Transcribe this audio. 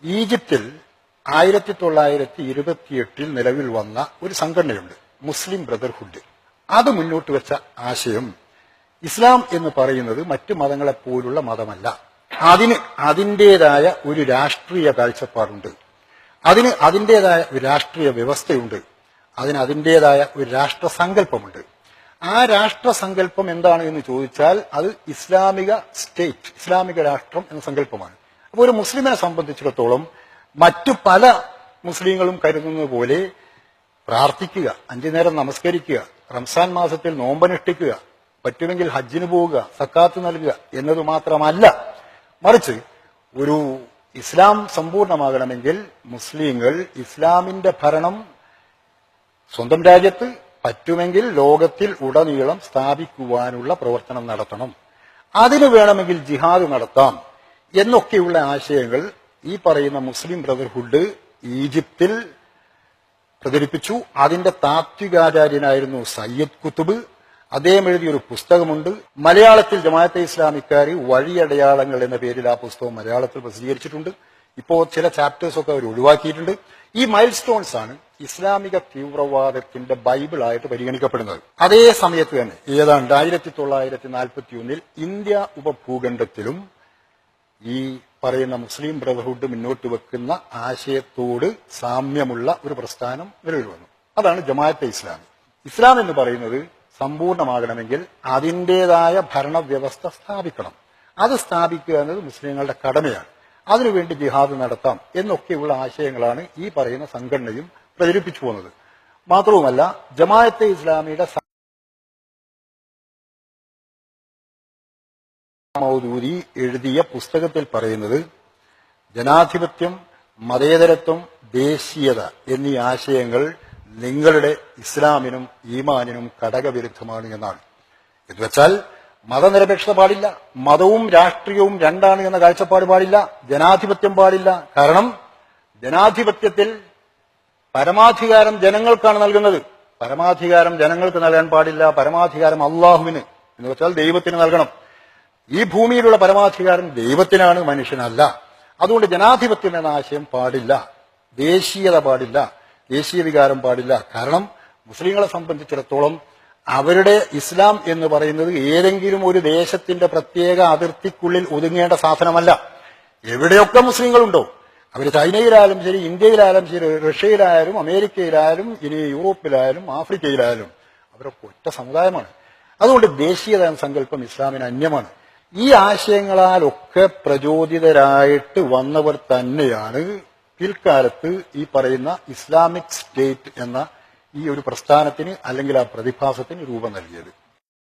ഈജിപ്തിൽ 1928 നിലവിൽ വന്ന ഒരു സംഘടനയുണ്ട്, മുസ്ലിം ബ്രദർഹുഡ്. അത് മുന്നോട്ട് വെച്ച ആശയം ഇസ്ലാം എന്ന് പറയുന്നത് മറ്റു മതങ്ങളെപ്പോലുള്ള മതമല്ല. അതിന് അതിൻ്റെതായ ഒരു രാഷ്ട്രീയ കാഴ്ചപ്പാടുണ്ട്, അതിന് അതിൻ്റെതായ ഒരു രാഷ്ട്രീയ വ്യവസ്ഥയുണ്ട്, അതിന് അതിൻ്റെതായ ഒരു രാഷ്ട്രസങ്കല്പമുണ്ട്. ആ രാഷ്ട്രസങ്കല്പം എന്താണ് എന്ന് ചോദിച്ചാൽ അത് ഇസ്ലാമിക സ്റ്റേറ്റ്, ഇസ്ലാമിക രാഷ്ട്രം എന്ന സങ്കല്പമാണ്. അപ്പോൾ ഒരു മുസ്ലിമിനെ സംബന്ധിച്ചിടത്തോളം മറ്റു പല മുസ്ലിങ്ങളും കരുതുന്നത് പോലെ പ്രാർത്ഥിക്കുക, 5 നേരം നമസ്കരിക്കുക, റംസാൻ മാസത്തിൽ നോമ്പനുഷ്ഠിക്കുക, പറ്റുമെങ്കിൽ ഹജ്ജിന് പോവുക, സക്കാത്ത് നൽകുക എന്നത് മാത്രമല്ല, മറിച്ച് ഒരു ഇസ്ലാം സമ്പൂർണമാകണമെങ്കിൽ മുസ്ലിങ്ങൾ ഇസ്ലാമിന്റെ ഭരണം സ്വന്തം രാജ്യത്ത്, പറ്റുമെങ്കിൽ ലോകത്തിൽ ഉടനീളം സ്ഥാപിക്കുവാനുള്ള പ്രവർത്തനം നടത്തണം, അതിന് വേണമെങ്കിൽ ജിഹാദ് നടത്താം എന്നൊക്കെയുള്ള ആശയങ്ങൾ ഈ പറയുന്ന മുസ്ലിം ബ്രദർഹുഡ് ഈജിപ്തിൽ പ്രചരിപ്പിച്ചു. അതിന്റെ താത്വികാചാര്യനായിരുന്നു സയ്യിദ് കുത്തുബ്. അദ്ദേഹം എഴുതിയൊരു പുസ്തകമുണ്ട്. മലയാളത്തിൽ ജമാഅത്തെ ഇസ്ലാമിക്കാര് വഴിയടയാളങ്ങൾ എന്ന പേരിൽ ആ പുസ്തകം മലയാളത്തിൽ പ്രസിദ്ധീകരിച്ചിട്ടുണ്ട്. ഇപ്പോൾ ചില ചാപ്റ്റേഴ്സൊക്കെ അവർ ഒഴിവാക്കിയിട്ടുണ്ട്. ഈ മൈൽ സ്റ്റോൺസ് ആണ് ഇസ്ലാമിക തീവ്രവാദത്തിന്റെ ബൈബിളായിട്ട് പരിഗണിക്കപ്പെടുന്നത്. അതേ സമയത്ത് തന്നെ ഏതാണ്ട് 1941 ഇന്ത്യ ഉപഭൂഖണ്ഡത്തിലും ഈ പറയുന്ന മുസ്ലിം ബ്രദർഹുഡ് മുന്നോട്ട് വെക്കുന്ന ആശയത്തോട് സാമ്യമുള്ള ഒരു പ്രസ്ഥാനം നിലവിൽ വന്നു. അതാണ് ജമാഅത്തെ ഇസ്ലാമി. ഇസ്ലാം എന്ന് പറയുന്നത് സമ്പൂർണമാകണമെങ്കിൽ അതിൻ്റെതായ ഭരണവ്യവസ്ഥ സ്ഥാപിക്കണം. അത് സ്ഥാപിക്കുക എന്നത് മുസ്ലിങ്ങളുടെ കടമയാണ്. അതിനുവേണ്ടി ജിഹാദ് നടത്താം എന്നൊക്കെയുള്ള ആശയങ്ങളാണ് ഈ പറയുന്ന സംഘടനയും പ്രചരിപ്പിച്ചു പോകുന്നത്. മാത്രവുമല്ല, ജമാഅത്തെ ഇസ്ലാമിയുടെ മൗദൂദി എഴുതിയ പുസ്തകത്തിൽ പറയുന്നത് ജനാധിപത്യം, മതേതരത്വം, ദേശീയത എന്നീ ആശയങ്ങൾ നിങ്ങളുടെ ഇസ്ലാമിനും ഈമാനിനും ഘടകവിരുദ്ധമാണ് എന്നാണ്. എന്നുവെച്ചാൽ മതനിരപേക്ഷത പാടില്ല, മതവും രാഷ്ട്രീയവും രണ്ടാണ് എന്ന കാഴ്ചപ്പാട് പാടില്ല, ജനാധിപത്യം പാടില്ല. കാരണം ജനാധിപത്യത്തിൽ പരമാധികാരം ജനങ്ങൾക്കാണ് നൽകുന്നത്. പരമാധികാരം ജനങ്ങൾക്ക് നൽകാൻ പാടില്ല, പരമാധികാരം അള്ളാഹുവിന് എന്ന് വെച്ചാൽ ദൈവത്തിന് നൽകണം. ഈ ഭൂമിയിലുള്ള പരമാധികാരം ദൈവത്തിനാണ്, മനുഷ്യനല്ല. അതുകൊണ്ട് ജനാധിപത്യം എന്ന ആശയം പാടില്ല, ദേശീയത പാടില്ല, ദേശീയ വികാരം പാടില്ല. കാരണം മുസ്ലിങ്ങളെ സംബന്ധിച്ചിടത്തോളം അവരുടെ ഇസ്ലാം എന്ന് പറയുന്നത് ഏതെങ്കിലും ഒരു ദേശത്തിന്റെ പ്രത്യേക അതിർത്തിക്കുള്ളിൽ ഒതുങ്ങേണ്ട സാധനമല്ല. എവിടെയൊക്കെ മുസ്ലിങ്ങളുണ്ടോ, അവർ ചൈനയിലായാലും ശരി, ഇന്ത്യയിലായാലും ശരി, റഷ്യയിലായാലും അമേരിക്കയിലായാലും ഇനി യൂറോപ്പിലായാലും ആഫ്രിക്കയിലായാലും അവരൊക്കെ ഒറ്റ സമുദായമാണ്. അതുകൊണ്ട് ദേശീയത എന്ന സങ്കല്പം ഇസ്ലാമിന് അന്യമാണ്. ഈ ആശയങ്ങളാലൊക്കെ പ്രചോദിതരായിട്ട് വന്നവർ തന്നെയാണ് പിൽക്കാലത്ത് ഈ പറയുന്ന ഇസ്ലാമിക് സ്റ്റേറ്റ് എന്ന ഈ ഒരു പ്രസ്ഥാനത്തിന് അല്ലെങ്കിൽ ആ പ്രതിഭാസത്തിന് രൂപം നൽകിയത്.